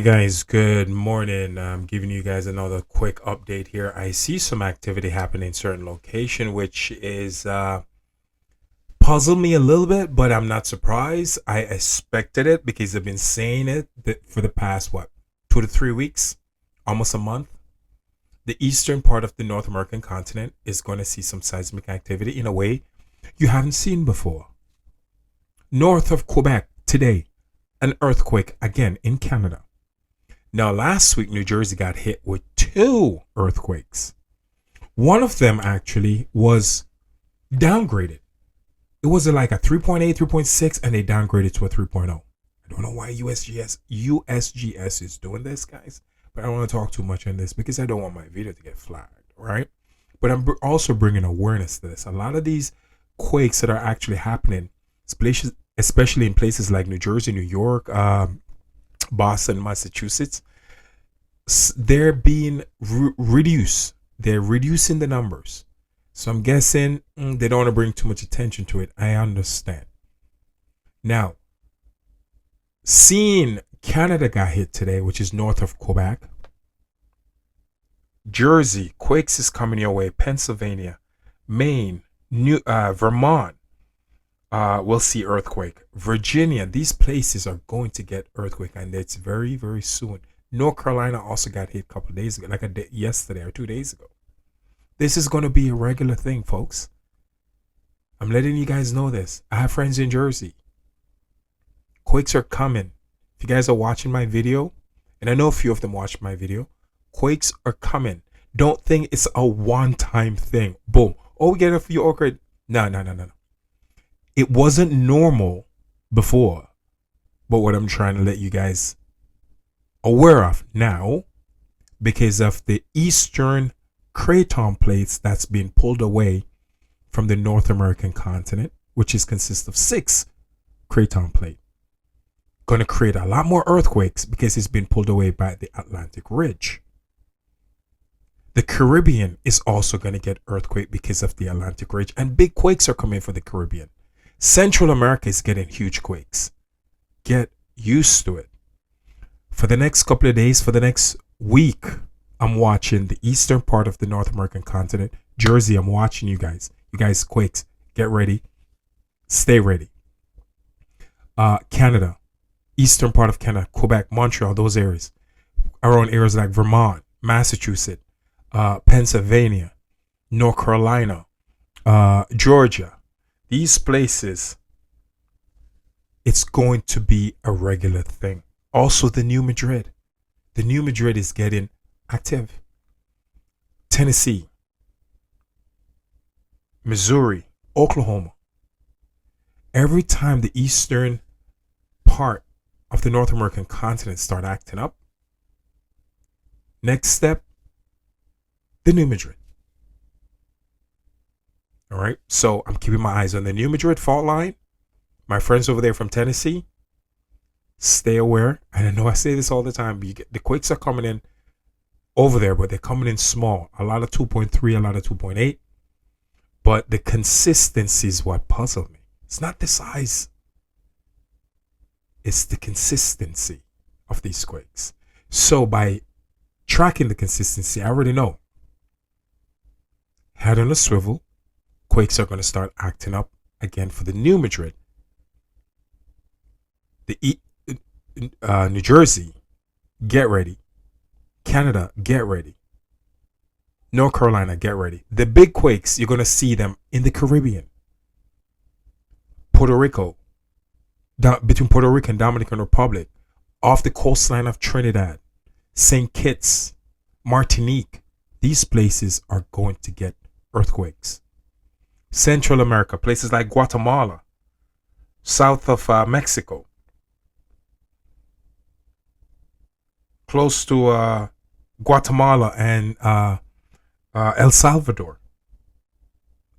Hey guys, good morning. I'm giving you guys another quick update here. I see some activity happening in certain location, which is puzzled me a little bit, but I'm not surprised. I expected it because I've been saying it for the past 2 to 3 weeks, almost a month. The eastern part of the North American continent is going to see some seismic activity in a way you haven't seen before. North of Quebec today, an earthquake again in Canada. Now, last week, New Jersey got hit with two earthquakes. One of them actually was downgraded. It was like a 3.8, 3.6, and they downgraded to a 3.0. I don't know why USGS is doing this, guys, but I don't want to talk too much on this because I don't want my video to get flagged, right? But I'm also bringing awareness to this. A lot of these quakes that are actually happening, especially in places like New Jersey, New York, Boston, Massachusetts, they're being reduced. They're reducing the numbers. So I'm guessing they don't want to bring too much attention to it. I understand. Now, seeing Canada got hit today, which is north of Quebec, Jersey, quakes is coming your way, Pennsylvania, Maine, Vermont, we'll see earthquake. Virginia, these places are going to get earthquake, and it's very, very soon. North Carolina also got hit a couple of days ago, like yesterday or 2 days ago. This is going to be a regular thing, folks. I'm letting you guys know this. I have friends in Jersey. Quakes are coming. If you guys are watching my video, and I know a few of them watch my video, quakes are coming. Don't think it's a one-time thing. Boom. Oh, we get a few awkward. No. It wasn't normal before, but what I'm trying to let you guys aware of now, because of the eastern craton plates that's being pulled away from the North American continent, which consists of 6 craton plate, going to create a lot more earthquakes because it's been pulled away by the Atlantic Ridge. The Caribbean is also going to get earthquake because of the Atlantic Ridge, and big quakes are coming for the Caribbean. Central America is getting huge quakes. Get used to it. For the next couple of days, for the next week, I'm watching the eastern part of the North American continent. Jersey, I'm watching you guys. You guys, quakes. Get ready. Stay ready. Canada, eastern part of Canada, Quebec, Montreal, those areas. Around areas like Vermont, Massachusetts, Pennsylvania, North Carolina, Georgia. These places, it's going to be a regular thing. Also, the New Madrid. The New Madrid is getting active. Tennessee, Missouri, Oklahoma. Every time the eastern part of the North American continent start acting up, next step, the New Madrid. All right. So I'm keeping my eyes on the New Madrid fault line. My friends over there from Tennessee, stay aware. And I know I say this all the time. The quakes are coming in over there, but they're coming in small. A lot of 2.3, a lot of 2.8. But the consistency is what puzzled me. It's not the size. It's the consistency of these quakes. So by tracking the consistency, I already know. Head on a swivel. Quakes are going to start acting up again for the New Madrid. New Jersey, get ready. Canada, get ready. North Carolina, get ready. The big quakes, you're going to see them in the Caribbean. Puerto Rico, between Puerto Rico and Dominican Republic, off the coastline of Trinidad, St. Kitts, Martinique. These places are going to get earthquakes. Central America, places like Guatemala, south of Mexico, close to Guatemala and El Salvador,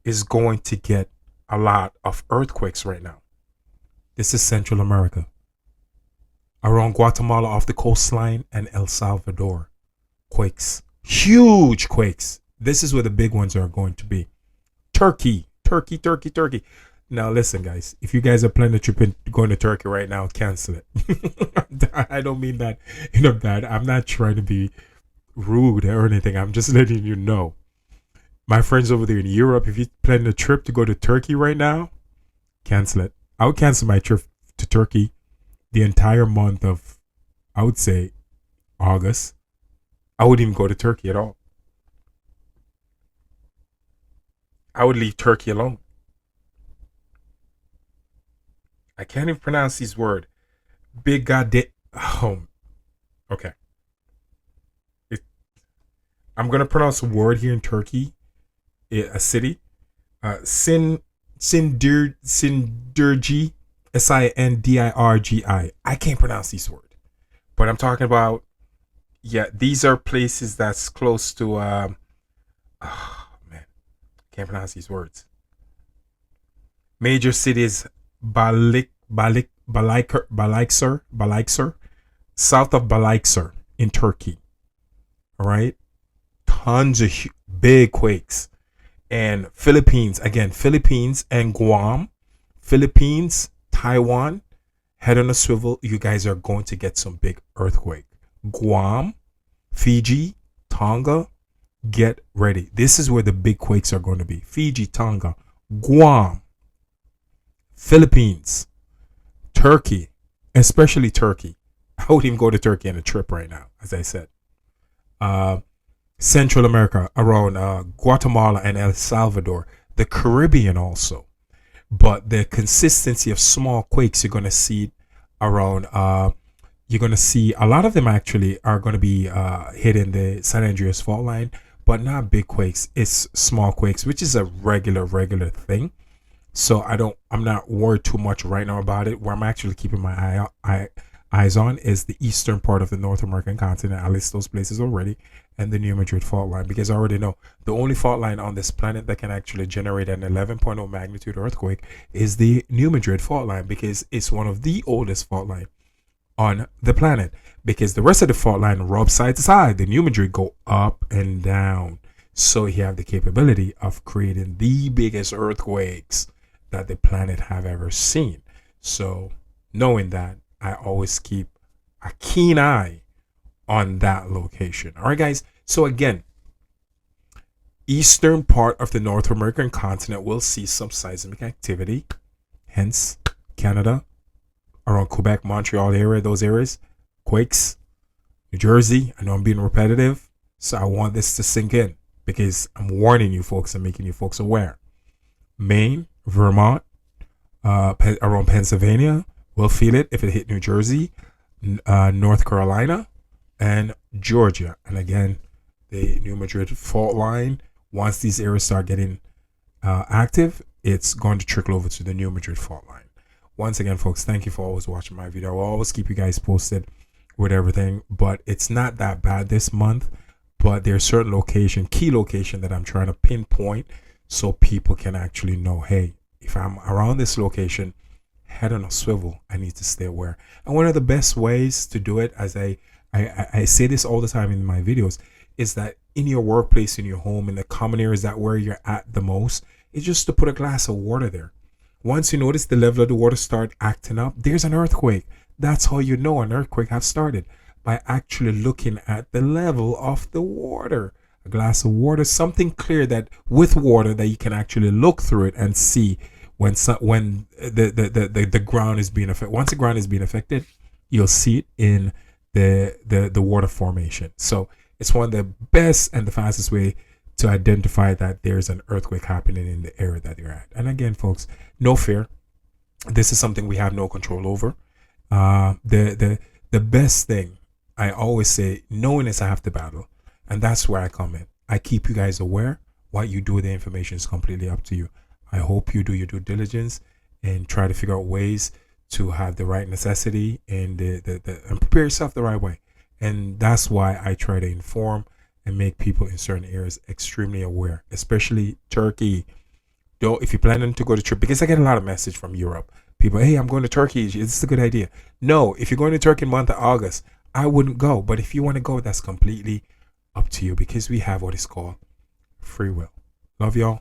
is going to get a lot of earthquakes right now. This is Central America. Around Guatemala off the coastline and El Salvador, quakes. Huge quakes. This is where the big ones are going to be. Turkey. Now listen, guys. If you guys are planning a trip in going to Turkey right now, cancel it. I don't mean that in a bad. I'm not trying to be rude or anything. I'm just letting you know. My friends over there in Europe, if you plan a trip to go to Turkey right now, cancel it. I would cancel my trip to Turkey the entire month of, I would say, August. I wouldn't even go to Turkey at all. I would leave Turkey alone. I can't even pronounce these words. Big goddamn. Oh, okay. It, I'm gonna pronounce a word here in Turkey, a city. Sindirgi, Sindirgi. I can't pronounce these words, but I'm talking about. Yeah, these are places that's close to. Oh man, can't pronounce these words. Major cities: Balıkesir, south of Balıkesir in Turkey. All right, tons of big quakes. And Philippines, again, Philippines and Guam, Philippines, Taiwan, head on a swivel. You guys are going to get some big earthquake. Guam, Fiji, Tonga, get ready. This is where the big quakes are going to be. Fiji, Tonga, Guam, Philippines, Turkey, especially Turkey. I would even go to Turkey on a trip right now, as I said. Central America, around Guatemala and El Salvador, the Caribbean also. But the consistency of small quakes, you're going to see around, you're going to see a lot of them actually are going to be hitting the San Andreas fault line, but not big quakes. It's small quakes, which is a regular thing. So I'm not worried too much right now about it. Where I'm actually keeping my eyes on is the eastern part of the North American continent. I list those places already, and the New Madrid fault line, because I already know the only fault line on this planet that can actually generate an 11.0 magnitude earthquake is the New Madrid fault line, because it's one of the oldest fault line on the planet. Because the rest of the fault line rubs side to side, the New Madrid go up and down. So you have the capability of creating the biggest earthquakes that the planet have ever seen. So knowing that, I always keep a keen eye on that location. All right, guys. So again, eastern part of the North American continent will see some seismic activity. Hence, Canada, around Quebec, Montreal area, those areas, quakes. New Jersey, I know I'm being repetitive, so I want this to sink in because I'm warning you folks and making you folks aware. Maine, Vermont, around Pennsylvania, will feel it if it hit New Jersey, North Carolina, and Georgia. And again, the New Madrid fault line, once these areas start getting active, it's going to trickle over to the New Madrid fault line. Once again, folks, thank you for always watching my video. I'll always keep you guys posted with everything, but it's not that bad this month. But there's certain key location that I'm trying to pinpoint so people can actually know, hey, if I'm around this location, head on a swivel, I need to stay aware. And one of the best ways to do it, as I say this all the time in my videos, is that in your workplace, in your home, in the common areas that where you're at the most, is just to put a glass of water there. Once you notice the level of the water start acting up, there's an earthquake. That's how you know an earthquake has started, by actually looking at the level of the water. A glass of water, something clear that with water that you can actually look through it and see when the ground is being affected. Once the ground is being affected, you'll see it in the water formation. So it's one of the best and the fastest way to identify that there's an earthquake happening in the area that you're at. And again, folks, no fear. This is something we have no control over. The best thing, I always say, knowing is half the battle. And that's where I come in. I keep you guys aware. What you do with the information is completely up to you. I hope you do your due diligence and try to figure out ways to have the right necessity and and prepare yourself the right way. And that's why I try to inform and make people in certain areas extremely aware, especially Turkey. Though, if you're planning to go to trip, because I get a lot of message from Europe, people, hey, I'm going to Turkey. Is this a good idea? No, if you're going to Turkey in the month of August, I wouldn't go. But if you want to go, that's completely up to you, because we have what is called free will. Love y'all.